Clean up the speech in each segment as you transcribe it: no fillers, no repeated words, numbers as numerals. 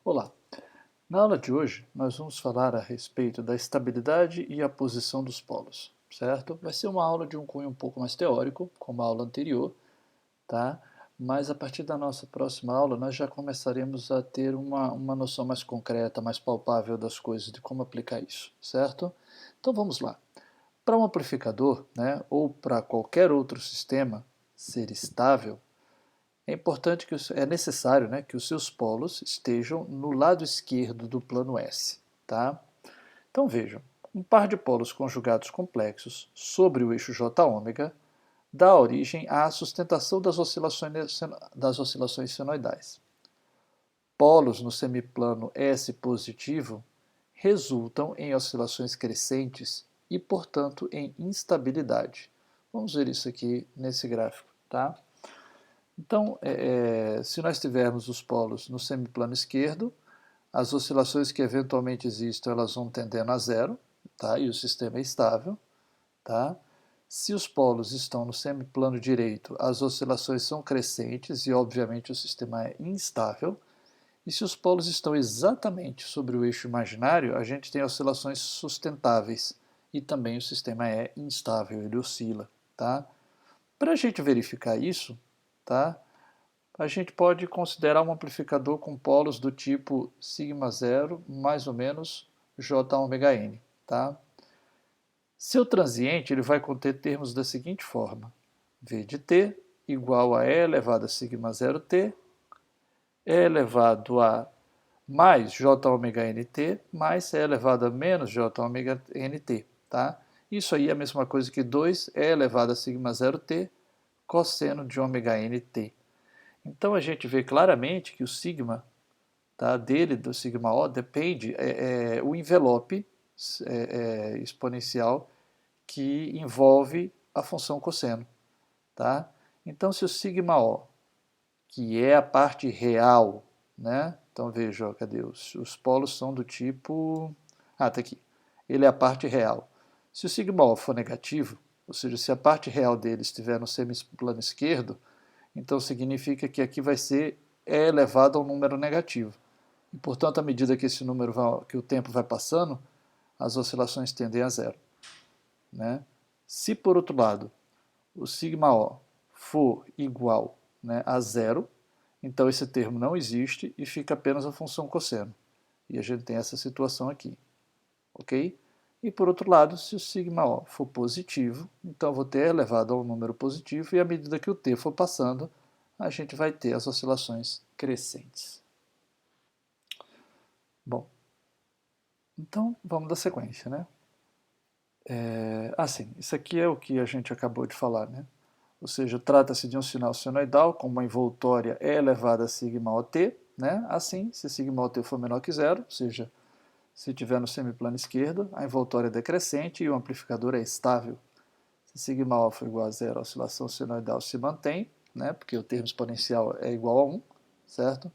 Olá! Na aula de hoje, nós vamos falar a respeito da estabilidade e a posição dos polos, certo? Vai ser uma aula de um cunho um pouco mais teórico, como a aula anterior, tá? Mas a partir da nossa próxima aula, nós já começaremos a ter uma noção mais concreta, mais palpável das coisas, de como aplicar isso, certo? Então vamos lá. Para um amplificador, né, ou para qualquer outro sistema ser estável, é importante é necessário, né, que os seus polos estejam no lado esquerdo do plano S. Tá? Então vejam, um par de polos conjugados complexos sobre o eixo Jω dá origem à sustentação das oscilações senoidais. Polos no semiplano S positivo resultam em oscilações crescentes e, portanto, em instabilidade. Vamos ver isso aqui nesse gráfico. Tá? Então, se nós tivermos os polos no semiplano esquerdo, as oscilações que eventualmente existam, elas vão tendendo a zero, tá? E o sistema é estável. Tá? Se os polos estão no semiplano direito, as oscilações são crescentes e, obviamente, o sistema é instável. E se os polos estão exatamente sobre o eixo imaginário, a gente tem oscilações sustentáveis e também o sistema é instável, ele oscila. Tá? Para a gente verificar isso, tá? A gente pode considerar um amplificador com polos do tipo σ0 mais ou menos Jωn. Tá? Seu transiente ele vai conter termos da seguinte forma: V de t igual a E elevado a σ0t, E elevado a mais Jωnt mais E elevado a menos Jωnt. Tá? Isso aí é a mesma coisa que 2E elevado a σ0t cosseno de ωnt. Então a gente vê claramente que o sigma, tá, dele, do sigma O, depende, o envelope exponencial que envolve a função cosseno. Tá? Então se o sigma O, que é a parte real, né? Então veja, cadê os polos são do tipo... Ah, tá aqui. Ele é a parte real. Se o sigma O for negativo, ou seja, se a parte real dele estiver no semiplano esquerdo, então significa que aqui vai ser E elevado a um número negativo. E, portanto, à medida que que o tempo vai passando, as oscilações tendem a zero. Né? Se, por outro lado, o sigma O for igual, né, a zero, então esse termo não existe e fica apenas a função cosseno. E a gente tem essa situação aqui. Ok? E por outro lado, se o sigma O for positivo, então eu vou ter elevado a um número positivo e à medida que o t for passando, a gente vai ter as oscilações crescentes. Bom, então vamos dar sequência, né? Sim, isso aqui é o que a gente acabou de falar, né? Ou seja, trata-se de um sinal senoidal com uma envoltória E elevada a sigma ot, né? Assim, se sigma ot for menor que zero, ou seja, se estiver no semiplano esquerdo, a envoltória é decrescente e o amplificador é estável. Se sigma O for igual a zero, a oscilação senoidal se mantém, né? Porque o termo exponencial é igual a 1, certo?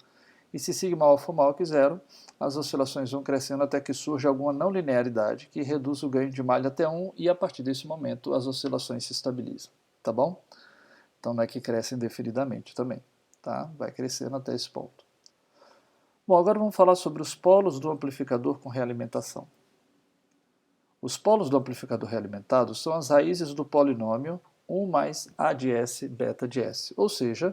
E se sigma O for maior que zero, as oscilações vão crescendo até que surja alguma não linearidade que reduz o ganho de malha até 1 e a partir desse momento as oscilações se estabilizam. Tá bom? Então não é que cresce indefinidamente também. Tá? Vai crescendo até esse ponto. Bom, agora vamos falar sobre os polos do amplificador com realimentação. Os polos do amplificador realimentado são as raízes do polinômio 1 mais A de S beta de S, ou seja,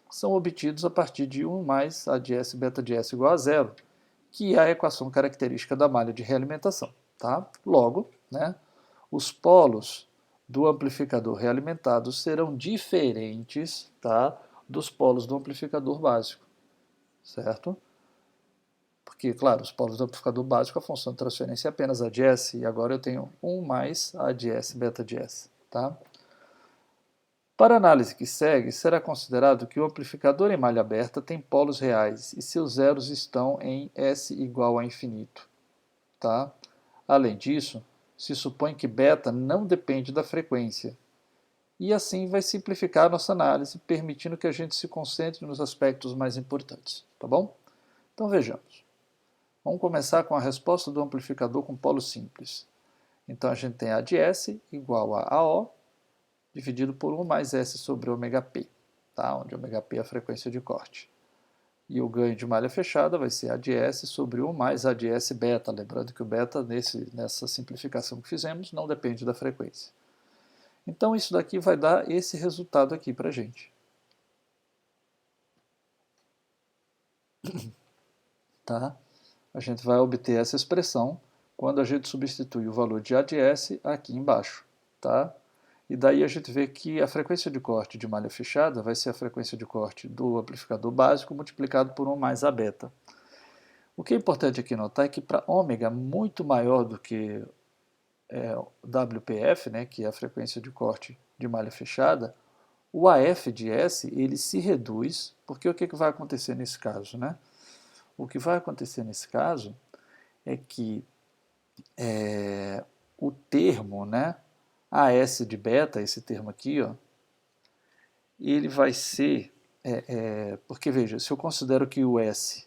são obtidos a partir de 1 mais A de S beta de S igual a zero, que é a equação característica da malha de realimentação. Tá? Logo, né, os polos do amplificador realimentado serão diferentes, tá, dos polos do amplificador básico, certo? Porque, claro, os polos do amplificador básico, a função de transferência é apenas A de S, e agora eu tenho 1 mais A de S beta de S. Tá? Para a análise que segue, será considerado que o amplificador em malha aberta tem polos reais e seus zeros estão em S igual a infinito. Tá? Além disso, se supõe que beta não depende da frequência. E assim vai simplificar a nossa análise, permitindo que a gente se concentre nos aspectos mais importantes. Tá bom? Então vejamos. Vamos começar com a resposta do amplificador com polo simples. Então a gente tem A de S igual a AO dividido por 1 mais S sobre ômega P, tá? Onde ômega P é a frequência de corte. E o ganho de malha fechada vai ser A de S sobre 1 mais A de S beta. Lembrando que o beta, nessa simplificação que fizemos, não depende da frequência. Então, isso daqui vai dar esse resultado aqui para a gente. Tá? A gente vai obter essa expressão quando a gente substitui o valor de A de S aqui embaixo. Tá? E daí a gente vê que a frequência de corte de malha fechada vai ser a frequência de corte do amplificador básico multiplicado por 1 mais A beta. O que é importante aqui notar é que para ômega muito maior do que WPF, né, que é a frequência de corte de malha fechada, o AF de S ele se reduz, porque o que vai acontecer nesse caso? Né? O que vai acontecer nesse caso é que o termo, né, AS de beta, esse termo aqui, ó, ele vai ser, porque veja, se eu considero que o S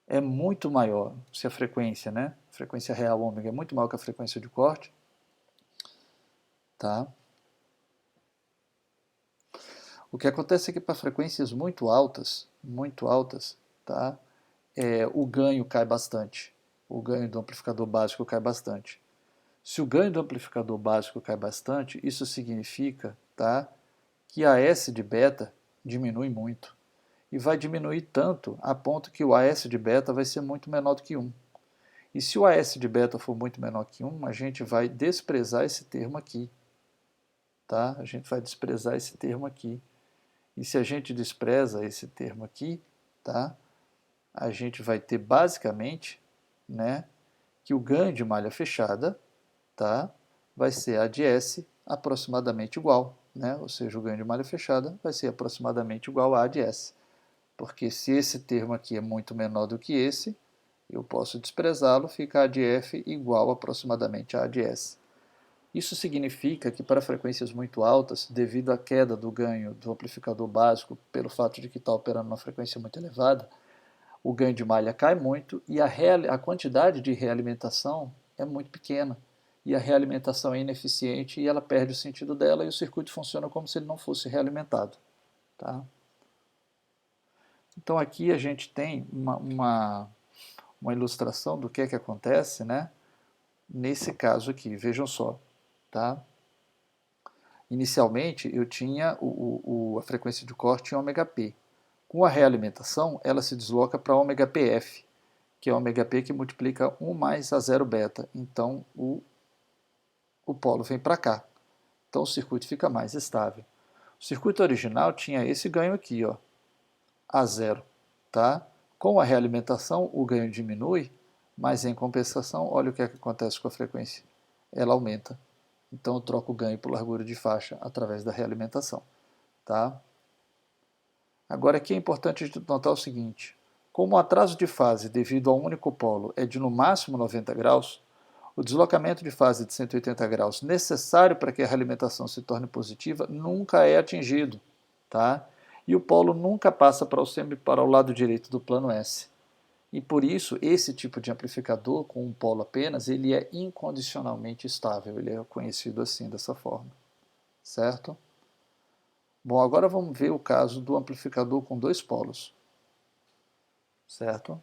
é muito maior, se a frequência, né, a frequência real ômega é muito maior que a frequência de corte, tá? O que acontece é que para frequências muito altas, tá, o ganho cai bastante. O ganho do amplificador básico cai bastante. Se o ganho do amplificador básico cai bastante, isso significa, tá, que a S de beta diminui muito. E vai diminuir tanto a ponto que o AS de beta vai ser muito menor do que 1. E se o AS de beta for muito menor que 1, a gente vai desprezar esse termo aqui. Tá? A gente vai desprezar esse termo aqui. E se a gente despreza esse termo aqui, tá? A gente vai ter basicamente, né, que o ganho de malha fechada, tá, vai ser A de S aproximadamente igual. Né? Ou seja, o ganho de malha fechada vai ser aproximadamente igual a A de S. Porque se esse termo aqui é muito menor do que esse, eu posso desprezá-lo, fica A de F igual aproximadamente a A de S. Isso significa que para frequências muito altas, devido à queda do ganho do amplificador básico, pelo fato de que está operando uma frequência muito elevada, o ganho de malha cai muito e a quantidade de realimentação é muito pequena. E a realimentação é ineficiente e ela perde o sentido dela e o circuito funciona como se ele não fosse realimentado. Tá? Então aqui a gente tem uma ilustração do que é que acontece, né? Nesse caso aqui, vejam só. Tá? Inicialmente eu tinha a frequência de corte em ômega P. Com a realimentação, ela se desloca para ômega PF, que é ômega P que multiplica 1 mais a 0 beta. Então o polo vem para cá. Então o circuito fica mais estável. O circuito original tinha esse ganho aqui, ó, A0. Tá? Com a realimentação, o ganho diminui, mas em compensação, olha o que acontece com a frequência. Ela aumenta. Então eu troco o ganho por largura de faixa através da realimentação. Tá? Agora aqui é importante notar o seguinte: como o atraso de fase devido ao único polo é de no máximo 90 graus, o deslocamento de fase de 180 graus necessário para que a realimentação se torne positiva nunca é atingido. Tá? E o polo nunca passa para o lado direito do plano S. E por isso, esse tipo de amplificador com um polo apenas, ele é incondicionalmente estável, ele é conhecido assim, dessa forma. Certo? Bom, agora vamos ver o caso do amplificador com dois polos. Certo?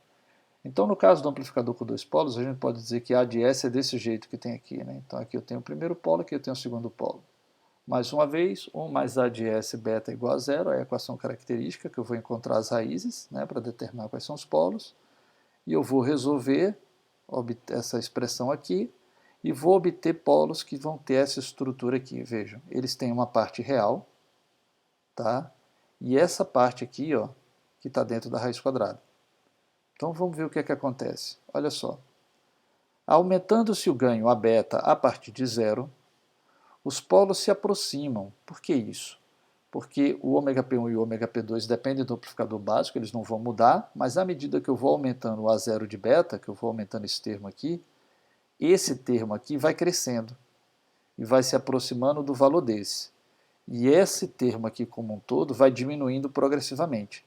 Então, no caso do amplificador com dois polos, a gente pode dizer que A de S é desse jeito que tem aqui. Né? Então, aqui eu tenho o primeiro polo, aqui eu tenho o segundo polo. Mais uma vez, 1 mais A de S beta igual a zero, é a equação característica que eu vou encontrar as raízes, né, para determinar quais são os polos. E eu vou resolver essa expressão aqui e vou obter polos que vão ter essa estrutura aqui. Vejam, eles têm uma parte real, tá? E essa parte aqui, ó, que está dentro da raiz quadrada. Então vamos ver o que é que acontece. Olha só. Aumentando-se o ganho a beta a partir de zero, os polos se aproximam. Por que isso? Porque o ômega P1 e o ômega P2 dependem do amplificador básico, eles não vão mudar, mas à medida que eu vou aumentando o A0 de beta, que eu vou aumentando esse termo aqui vai crescendo e vai se aproximando do valor desse. E esse termo aqui como um todo vai diminuindo progressivamente.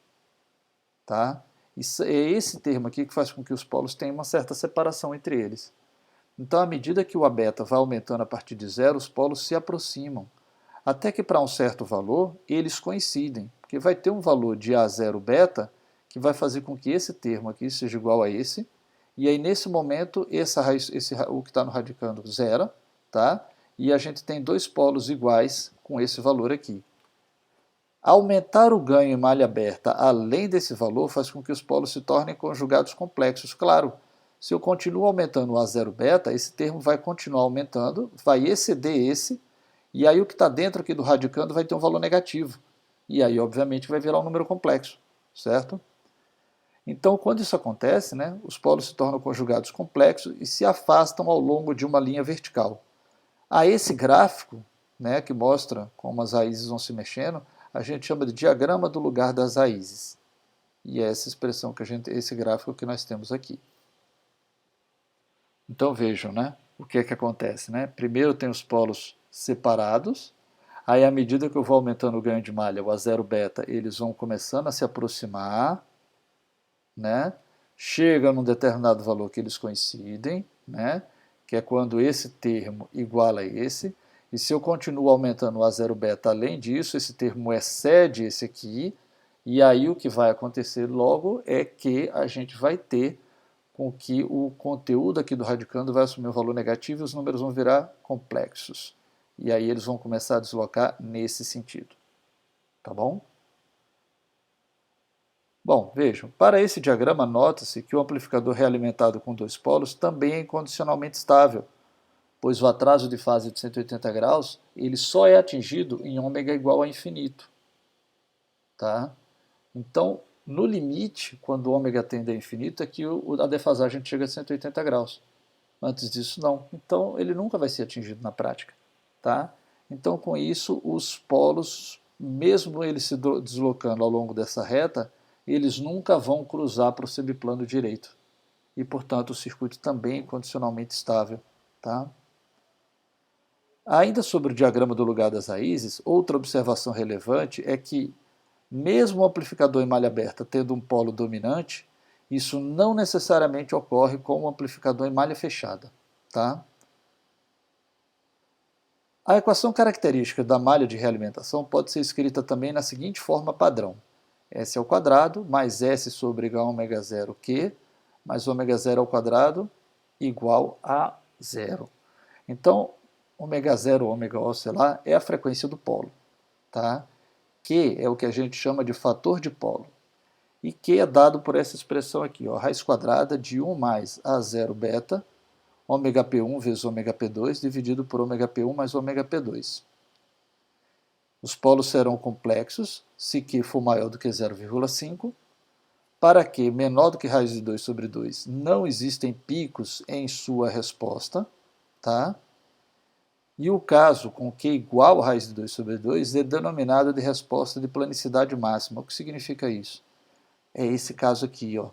Tá? Isso, é esse termo aqui que faz com que os polos tenham uma certa separação entre eles. Então, à medida que o A beta vai aumentando a partir de zero, os polos se aproximam. Até que para um certo valor, eles coincidem. Porque vai ter um valor de A0 beta que vai fazer com que esse termo aqui seja igual a esse, e aí nesse momento o que está no radicando zera, tá? E a gente tem dois polos iguais com esse valor aqui. Aumentar o ganho em malha aberta além desse valor faz com que os polos se tornem conjugados complexos. Claro, se eu continuo aumentando o A0 beta, esse termo vai continuar aumentando, vai exceder esse, e aí o que está dentro aqui do radicando vai ter um valor negativo. E aí, obviamente, vai virar um número complexo, certo? Então, quando isso acontece, né, os polos se tornam conjugados complexos e se afastam ao longo de uma linha vertical. A esse gráfico, né, que mostra como as raízes vão se mexendo, a gente chama de diagrama do lugar das raízes. E é essa expressão esse gráfico que nós temos aqui. Então vejam, né, o que é que acontece, né? Primeiro tem os polos separados, aí à medida que eu vou aumentando o ganho de malha, o A0 beta, eles vão começando a se aproximar, né? Chega num determinado valor que eles coincidem, né? Que é quando esse termo iguala a esse, e se eu continuo aumentando o A0 beta além disso, esse termo excede esse aqui, e aí o que vai acontecer logo é que a gente vai ter com que o conteúdo aqui do radicando vai assumir um valor negativo e os números vão virar complexos. E aí eles vão começar a deslocar nesse sentido. Tá bom? Bom, vejam, para esse diagrama nota-se que o amplificador realimentado com dois polos também é incondicionalmente estável, pois o atraso de fase de 180 graus ele só é atingido em ômega igual a infinito. Tá? Então, no limite, quando o ômega tende a infinito, é que a defasagem chega a 180 graus. Antes disso, não. Então, ele nunca vai ser atingido na prática. Tá? Então, com isso, os polos, mesmo eles se deslocando ao longo dessa reta, eles nunca vão cruzar para o semiplano direito. E, portanto, o circuito também é condicionalmente estável. Tá? Ainda sobre o diagrama do lugar das raízes, outra observação relevante é que, mesmo o amplificador em malha aberta tendo um polo dominante, isso não necessariamente ocorre com o amplificador em malha fechada. Tá? A equação característica da malha de realimentação pode ser escrita também na seguinte forma padrão: S ao quadrado mais S sobre igual a ômega zero Q mais ômega zero ao quadrado igual a zero. Então, ômega zero, ômega O, sei lá, é a frequência do polo. Tá? Q é o que a gente chama de fator de polo. E Q é dado por essa expressão aqui, ó, raiz quadrada de 1 mais A0 beta, ômega P1 vezes ômega P2, dividido por ômega P1 mais ômega P2. Os polos serão complexos se Q for maior do que 0,5. Para Q menor do que raiz de 2 sobre 2, não existem picos em sua resposta. Tá? E o caso com Q igual a raiz de 2 sobre 2 é denominado de resposta de planicidade máxima. O que significa isso? É esse caso aqui, ó.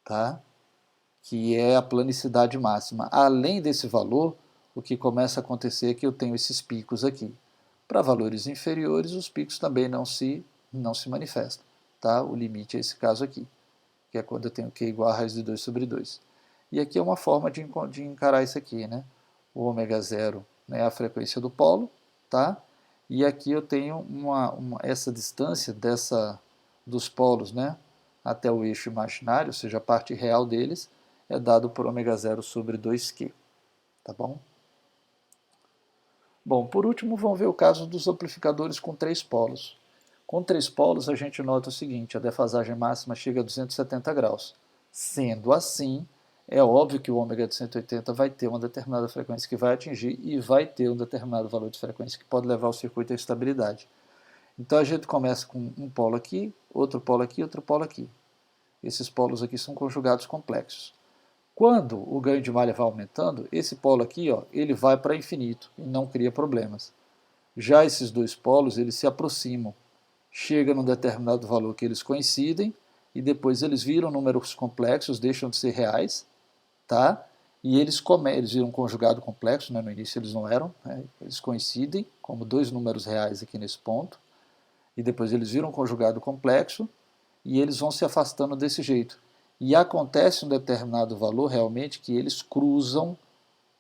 Tá? Que é a planicidade máxima. Além desse valor, o que começa a acontecer é que eu tenho esses picos aqui. Para valores inferiores, os picos também não se manifestam. Tá? O limite é esse caso aqui, que é quando eu tenho Q igual a raiz de 2 sobre 2. E aqui é uma forma de encarar isso aqui, né? O ômega zero, né, é a frequência do polo, tá? E aqui eu tenho essa distância dos polos, né, até o eixo imaginário, ou seja, a parte real deles, é dado por ômega zero sobre 2Q, tá bom? Bom, por último, vamos ver o caso dos amplificadores com três polos. Com três polos, a gente nota o seguinte: a defasagem máxima chega a 270 graus. Sendo assim, é óbvio que o ômega de 180 vai ter uma determinada frequência que vai atingir e vai ter um determinado valor de frequência que pode levar o circuito à estabilidade. Então a gente começa com um polo aqui, outro polo aqui, outro polo aqui. Esses polos aqui são conjugados complexos. Quando o ganho de malha vai aumentando, esse polo aqui, ó, ele vai para infinito e não cria problemas. Já esses dois polos, eles se aproximam. Chega num determinado valor que eles coincidem e depois eles viram números complexos, deixam de ser reais, tá? E eles viram conjugado complexo, né? No início eles não eram, né? Eles coincidem como dois números reais aqui nesse ponto, e depois eles viram conjugado complexo e eles vão se afastando desse jeito. E acontece um determinado valor realmente que eles cruzam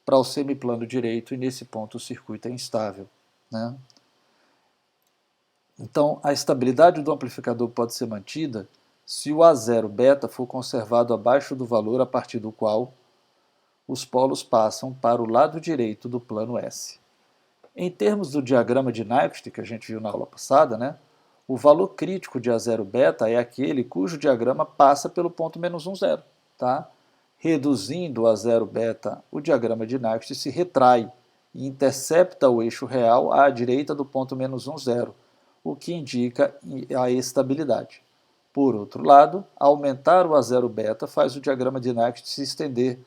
para o semiplano direito e nesse ponto o circuito é instável, né? Então, a estabilidade do amplificador pode ser mantida se o A0 beta for conservado abaixo do valor a partir do qual os polos passam para o lado direito do plano S. Em termos do diagrama de Nyquist, que a gente viu na aula passada, né, o valor crítico de A0 beta é aquele cujo diagrama passa pelo ponto menos 1, 0. Tá? Reduzindo o A0 beta, o diagrama de Nyquist se retrai e intercepta o eixo real à direita do ponto menos 1, 0, o que indica a estabilidade. Por outro lado, aumentar o A0 beta faz o diagrama de Nyquist se estender,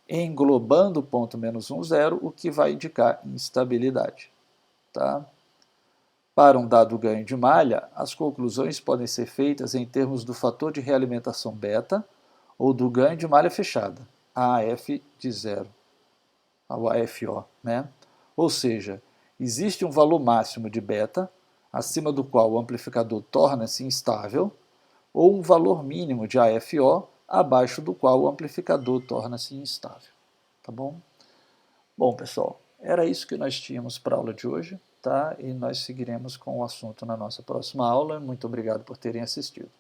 englobando o ponto menos 1, 0, o que vai indicar instabilidade. Tá? Para um dado ganho de malha, as conclusões podem ser feitas em termos do fator de realimentação beta ou do ganho de malha fechada, AF de 0, ao AFO. Né? Ou seja, existe um valor máximo de beta, acima do qual o amplificador torna-se instável, ou um valor mínimo de AFO, abaixo do qual o amplificador torna-se instável. Tá bom? Bom, pessoal, era isso que nós tínhamos para a aula de hoje, tá? E nós seguiremos com o assunto na nossa próxima aula. Muito obrigado por terem assistido.